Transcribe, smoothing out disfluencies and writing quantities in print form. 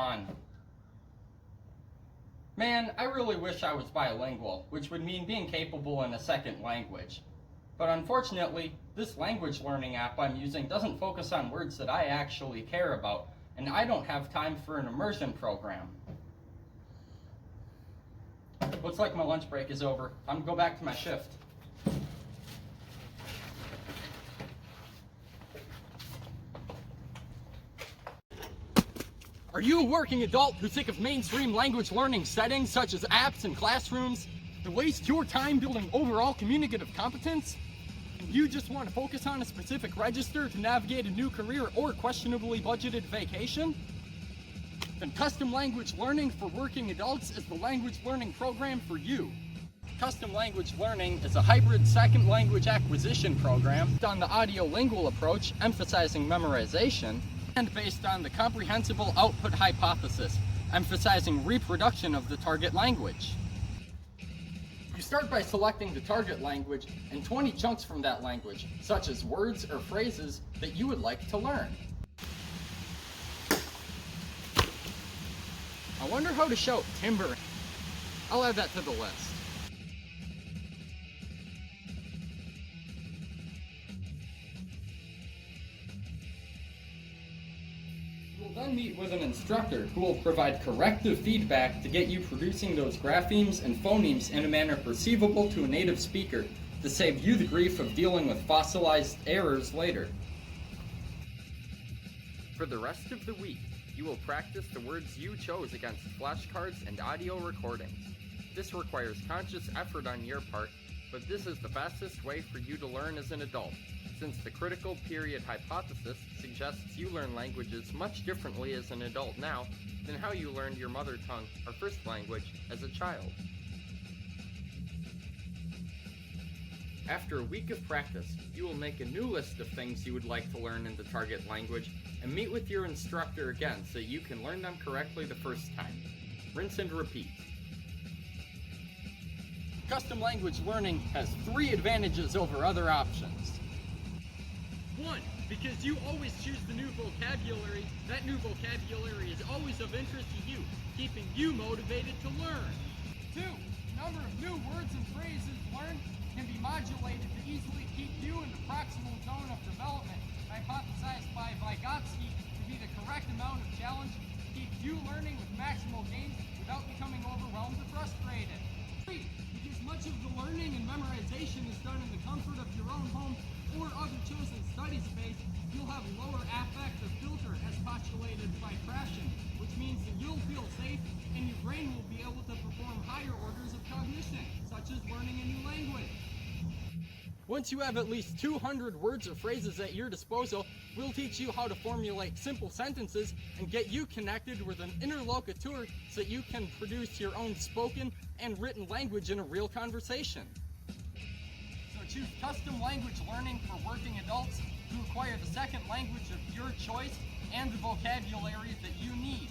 on. Man, I really wish I was bilingual, which would mean being capable in a second language. But unfortunately, this language learning app I'm using doesn't focus on words that I actually care about, and I don't have time for an immersion program. Looks like my lunch break is over. I'm gonna go back to my shift. Are you a working adult who's sick of mainstream language learning settings such as apps and classrooms that waste your time building overall communicative competence? And you just want to focus on a specific register to navigate a new career or questionably budgeted vacation? Then Custom Language Learning for Working Adults is the language learning program for you. Custom Language Learning is a hybrid second language acquisition program on the Audiolingual Approach, emphasizing memorization, and based on the Comprehensible output hypothesis, emphasizing reproduction of the target language. You start by selecting the target language and 20 chunks from that language, such as words or phrases that you would like to learn. I wonder how to shout timber. I'll add that to the list. You'll then meet with an instructor who will provide corrective feedback to get you producing those graphemes and phonemes in a manner perceivable to a native speaker to save you the grief of dealing with fossilized errors later. For the rest of the week, you will practice the words you chose against flashcards and audio recordings. This requires conscious effort on your part, but this is the fastest way for you to learn as an adult, since the critical period hypothesis suggests you learn languages much differently as an adult now than how you learned your mother tongue or first language as a child. After a week of practice, you will make a new list of things you would like to learn in the target language and meet with your instructor again so you can learn them correctly the first time. Rinse and repeat. Custom language learning has 3 advantages over other options. 1. Because you always choose the new vocabulary, that new vocabulary is always of interest to you, keeping you motivated to learn. 2. The number of new words and phrases learned can be modulated to easily keep you in the proximal zone of development, hypothesized by Vygotsky to be the correct amount of challenge to keep you learning with maximal gains without becoming overwhelmed or frustrated. 3. Because much of the learning and memorization is done in the comfort of your own home or other chosen study space, you'll have a lower affective filter as postulated by Crashing, which means that you'll feel safe and your brain will be able to perform higher orders of cognition, such as learning a new language. Once you have at least 200 words or phrases at your disposal, we'll teach you how to formulate simple sentences and get you connected with an interlocutor so that you can produce your own spoken and written language in a real conversation. So choose custom language learning for working adults to acquire the second language of your choice and the vocabulary that you need.